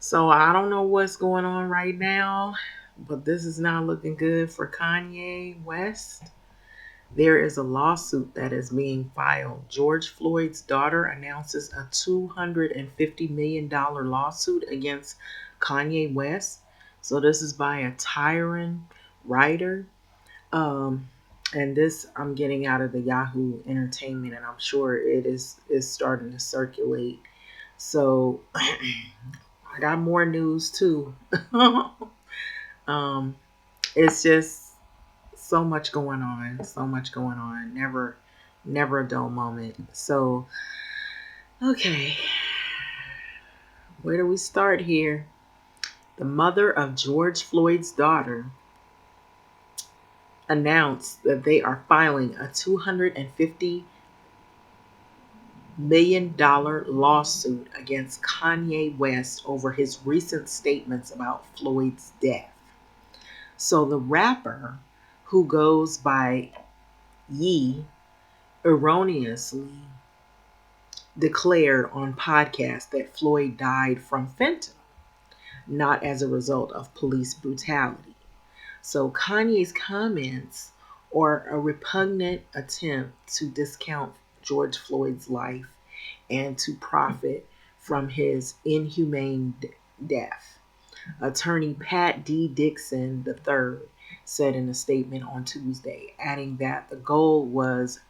So I don't know what's going on right now, but this is not looking good for Kanye West. There is a lawsuit that is being filed. George Floyd's daughter announces a $250 million lawsuit against Kanye West. So this is by a Taryn Ryder. Um, and this I'm getting out of the Yahoo Entertainment, and I'm sure it is starting to circulate. So I got more news too. um, it's just so much going on, so much going on. Never a dull moment. So, okay, where do we start here? The mother of George Floyd's daughter announced that they are filing a $250 million lawsuit against Kanye West over his recent statements about Floyd's death. So the rapper, who goes by Ye, erroneously declared on podcast that Floyd died from fentanyl, not as a result of police brutality. So Kanye's comments are a repugnant attempt to discount George Floyd's life and to profit from his inhumane death. Attorney Pat D. Dixon III said in a statement on Tuesday, adding that the goal was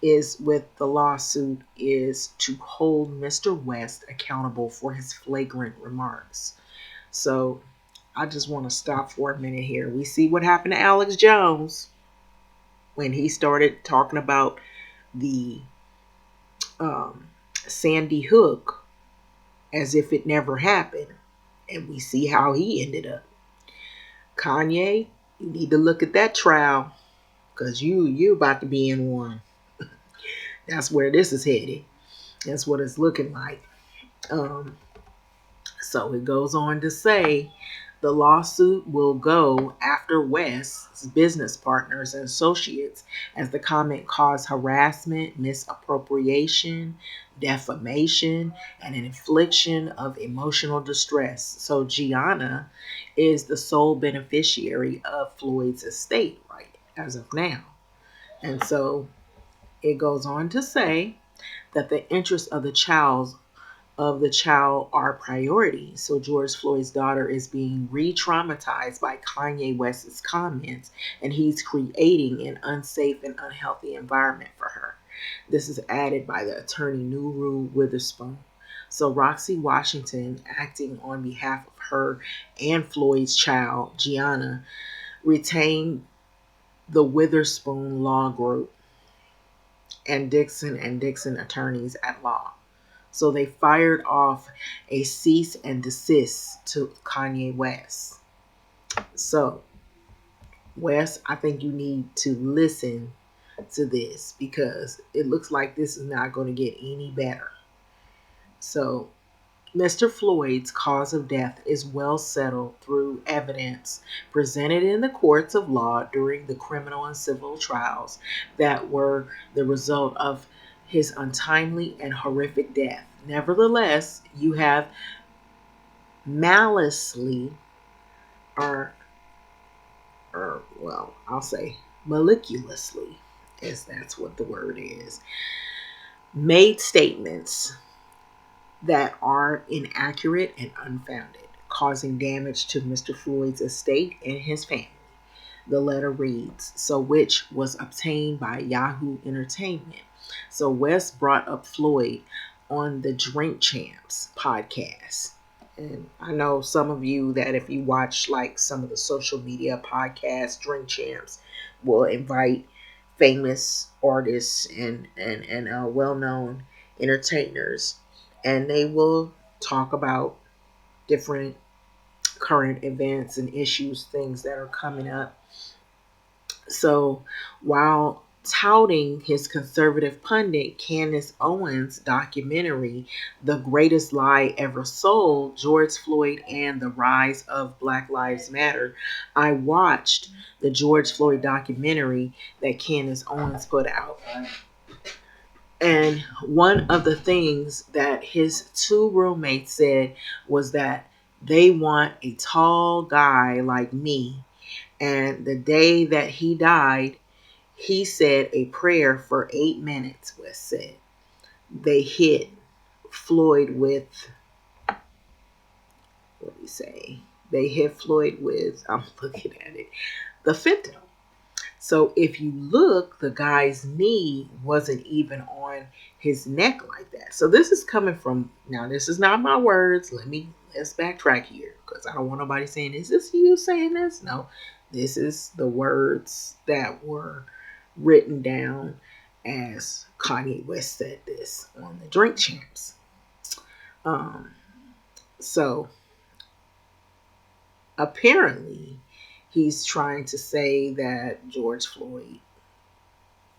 is with the lawsuit is to hold Mr. West accountable for his flagrant remarks. So I just want to stop for a minute here. We see what happened to Alex Jones when he started talking about the um, Sandy Hook as if it never happened. And we see how he ended up. Kanye, you need to look at that trial because you about to be in one. That's where this is headed. That's what it's looking like. Um, So it goes on to say the lawsuit will go after West's business partners and associates as the comment caused harassment, misappropriation, defamation, and an infliction of emotional distress. So Gianna is the sole beneficiary of Floyd's estate right as of now. And so it goes on to say that the interests of the child are priority. So George Floyd's daughter is being re-traumatized by Kanye West's comments, and he's creating an unsafe and unhealthy environment for her. This is added by the attorney Nuru Witherspoon. So Roxy Washington, acting on behalf of her and Floyd's child, Gianna, retained the Witherspoon Law Group and Dixon attorneys at law. So they fired off a cease and desist to Kanye West. So, West, I think you need to listen to this because it looks like this is not going to get any better. So, Mr. Floyd's cause of death is well settled through evidence presented in the courts of law during the criminal and civil trials that were the result of his untimely and horrific death. Nevertheless, you have maliciously, or, well, I'll say maliciously, as that's what the word is, made statements that are inaccurate and unfounded, causing damage to Mr. Floyd's estate and his family. The letter reads, so which was obtained by Yahoo Entertainment. So West brought up Floyd on the Drink Champs podcast. And I know some of you that if you watch like some of the social media podcasts, Drink Champs will invite famous artists and well-known entertainers, and they will talk about different current events and issues, things that are coming up. So while touting his conservative pundit Candace Owens' documentary, The Greatest Lie Ever Sold, George Floyd and the Rise of Black Lives Matter, I watched the George Floyd documentary that Candace Owens put out. And one of the things that his two roommates said was that they want a tall guy like me. And the day that he died, he said a prayer for 8 minutes, West said. They hit Floyd with, what do you say? They hit Floyd with, I'm looking at it, the fentanyl. So if you look, the guy's knee wasn't even on his neck like that. So this is coming from, now this is not my words. Let's backtrack here because I don't want nobody saying, is this you saying this? No, this is the words that were written down as Kanye West said this on the Drink Champs. Um, so apparently he's trying to say that George Floyd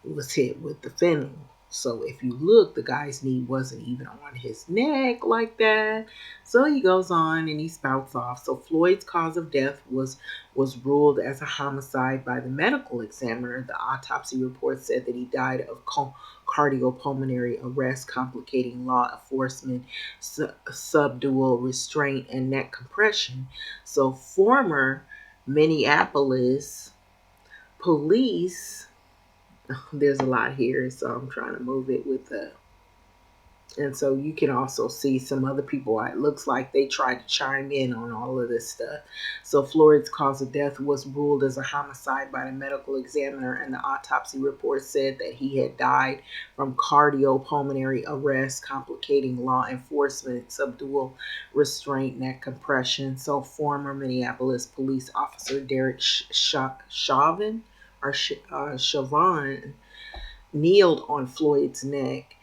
was hit with the fentanyl. So if you look, the guy's knee wasn't even on his neck like that. So he goes on and he spouts off. So Floyd's cause of death was ruled as a homicide by the medical examiner. The autopsy report said that he died of cardiopulmonary arrest, complicating law enforcement, subdual restraint, and neck compression. So former Minneapolis police, there's a lot here, so I'm trying to move it with the, and so you can also see some other people. It looks like they tried to chime in on all of this stuff. So Floyd's cause of death was ruled as a homicide by the medical examiner, and the autopsy report said that he had died from cardiopulmonary arrest, complicating law enforcement, subdual restraint, neck compression. So former Minneapolis police officer Derek Chauvin or Chauvin kneeled on Floyd's neck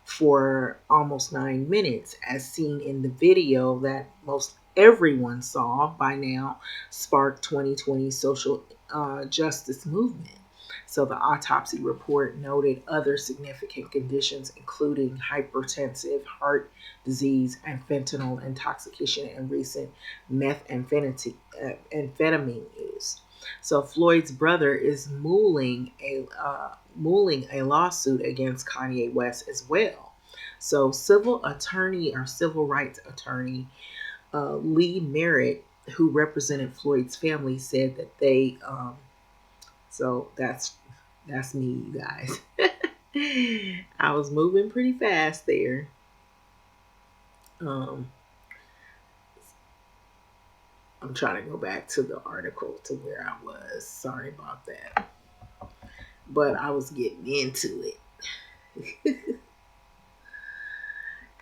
for almost 9 minutes, as seen in the video that most everyone saw by now, sparked 2020 social justice movement. So the autopsy report noted other significant conditions, including hypertensive heart disease and fentanyl intoxication and recent methamphetamine use. So Floyd's brother is mooling a lawsuit against Kanye West as well. So civil rights attorney Lee Merritt, who represented Floyd's family, said that they so that's me, you guys. I was moving pretty fast there. Um, I'm trying to go back to the article to where I was. Sorry about that. But I was getting into it.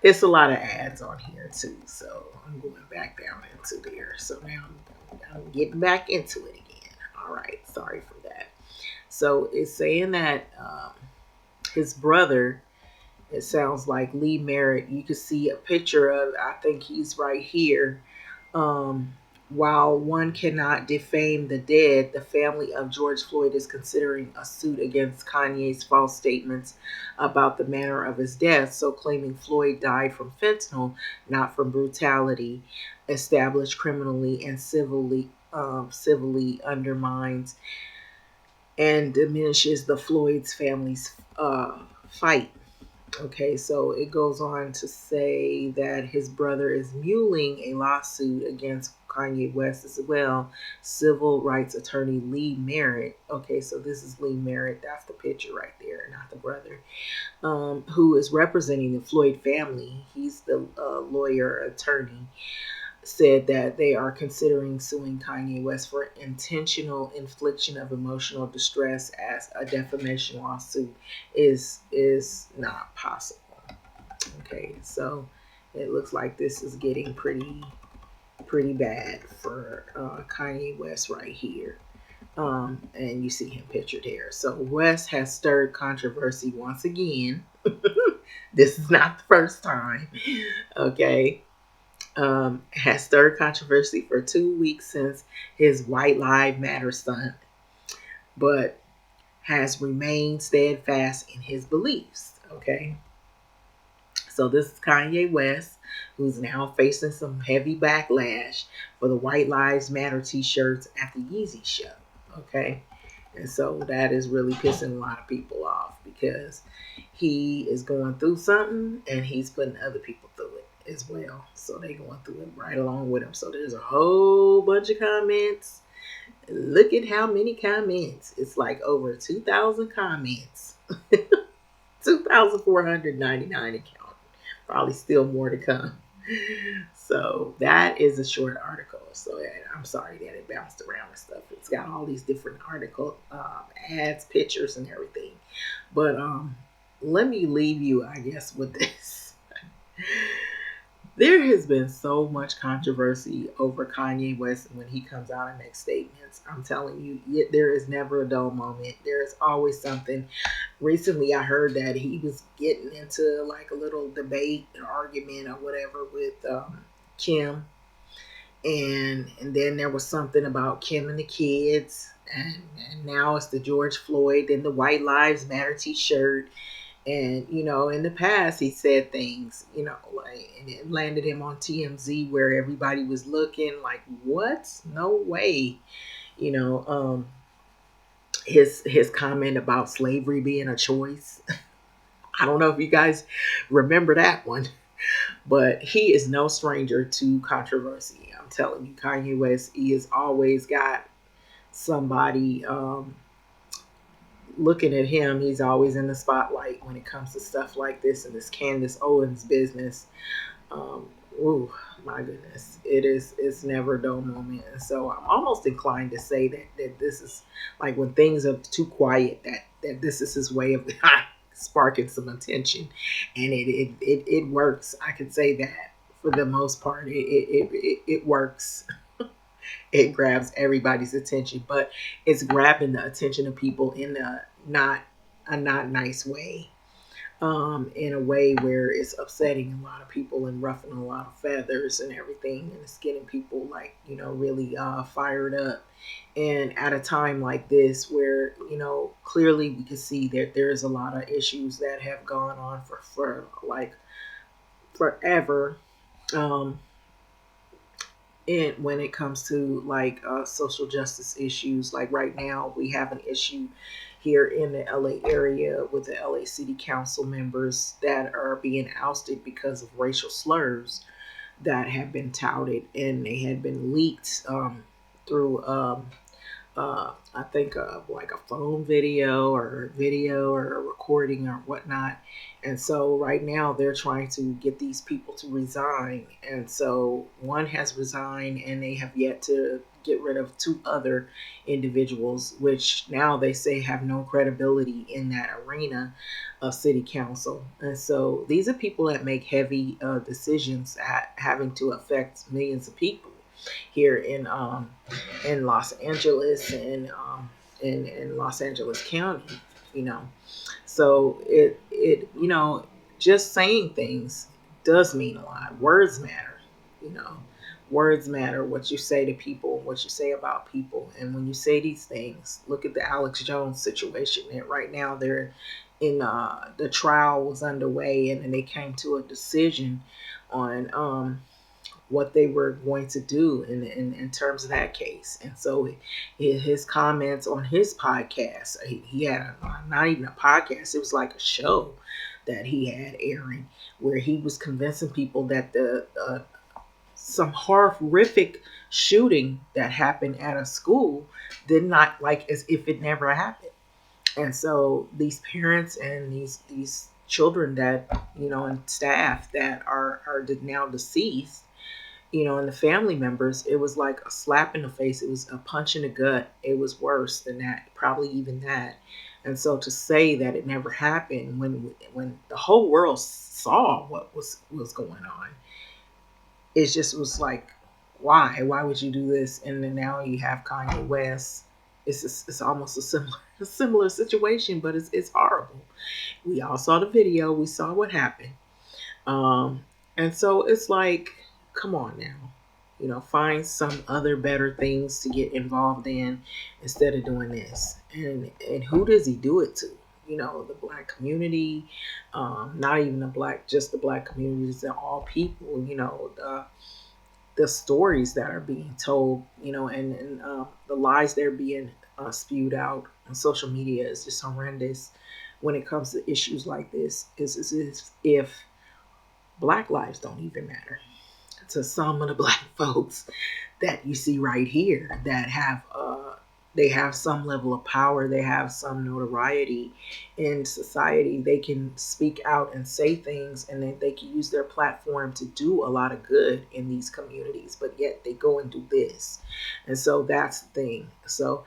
It's a lot of ads on here too, so I'm going back down into there. So now I'm getting back into it again. All right, sorry for that. So it's saying that his brother, it sounds like Lee Merritt, you can see a picture of, I think he's right here. Um, while one cannot defame the dead, the family of George Floyd is considering a suit against Kanye's false statements about the manner of his death, so claiming Floyd died from fentanyl, not from brutality, established criminally and civilly undermines and diminishes the Floyd's family's fight. Okay, so it goes on to say that his brother is muling a lawsuit against Kanye West as well. Civil rights attorney Lee Merritt. Okay, so this is Lee Merritt. That's the picture right there, not the brother. Who is representing the Floyd family. He's the lawyer attorney. Said that they are considering suing Kanye West for intentional infliction of emotional distress, as a defamation lawsuit is not possible. Okay, so it looks like this is getting pretty bad for Kanye West right here. And you see him pictured here. So West has stirred controversy once again. This is not the first time. Okay. Has stirred controversy for 2 weeks since his White Lives Matter stunt, but has remained steadfast in his beliefs. Okay. So this is Kanye West, who's now facing some heavy backlash for the White Lives Matter t-shirts at the Yeezy show. Okay. And so that is really pissing a lot of people off because he is going through something and he's putting other people through it as well. So they going through it right along with him. So there's a whole bunch of comments. Look at how many comments. It's like over 2,000 comments. 2,499 account. Probably still more to come. So that is a short article. So I'm sorry that it bounced around and stuff. It's got all these different article ads, pictures, and everything. But let me leave you, I guess, with this. There has been so much controversy over Kanye West when he comes out and makes statements. I'm telling you, there is never a dull moment. There is always something. Recently, I heard that he was getting into like a little debate, an argument, or whatever with Kim, and then there was something about Kim and the kids, and now it's the George Floyd and the White Lives Matter T-shirt. And in the past he said things, like, and it landed him on TMZ where everybody was looking like, what? No way. You know, his comment about slavery being a choice. I don't know if you guys remember that one, but he is no stranger to controversy. I'm telling you, Kanye West, he has always got somebody looking at him. He's always in the spotlight when it comes to stuff like this and this Candace Owens business. Um, ooh, my goodness, it's never a dull moment. And so I'm almost inclined to say that this is like when things are too quiet, that this is his way of sparking some attention, and it works. I can say that for the most part, it works. It grabs everybody's attention, but it's grabbing the attention of people in a not nice way, in a way where it's upsetting a lot of people and ruffling a lot of feathers and everything, and it's getting people like really fired up. And at a time like this, where clearly we can see that there's a lot of issues that have gone on for like forever. Um, and when it comes to like social justice issues, like right now we have an issue here in the LA area with the LA City Council members that are being ousted because of racial slurs that have been touted, and they had been leaked through I think like a phone video or a recording or whatnot. And so right now they're trying to get these people to resign. And so one has resigned, and they have yet to get rid of two other individuals, which now they say have no credibility in that arena of city council. And so these are people that make heavy decisions having to affect millions of people here in Los Angeles and in Los Angeles County, you know. So it just saying things does mean a lot. Words matter, you know. Words matter. What you say to people, what you say about people, and when you say these things, look at the Alex Jones situation. And right now they're in the trial was underway, and then they came to a decision on what they were going to do in terms of that case. And so his comments on his podcast, he had not even a podcast, it was like a show that he had airing where he was convincing people that the some horrific shooting that happened at a school did not, like, as if it never happened. And so these parents and these children that and staff that are now deceased, and the family members, it was like a slap in the face. It was a punch in the gut. It was worse than that, probably even that. And so to say that it never happened when the whole world saw what was going on, it just was like, why would you do this? And then now you have Kanye West. It's almost a similar a similar situation, but it's horrible. We all saw the video. We saw what happened. And so it's like, come on now, find some other better things to get involved in instead of doing this. And who does he do it to? The black community, not even just the black communities, and all people. The stories that are being told, and the lies they're being spewed out on social media is just horrendous when it comes to issues like this. Is if Black lives don't even matter to some of the Black folks that you see right here that have they have some level of power, they have some notoriety in society, they can speak out and say things, and they can use their platform to do a lot of good in these communities, but yet they go and do this. And so that's the thing. So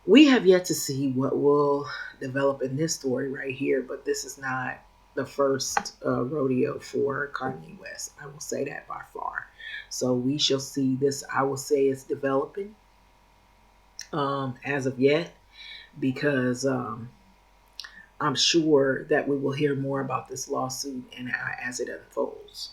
we have yet to see what will develop in this story right here, but this is not the first rodeo for Kanye West. I will say that by far. So we shall see this. I will say it's developing as of yet because I'm sure that we will hear more about this lawsuit and as it unfolds.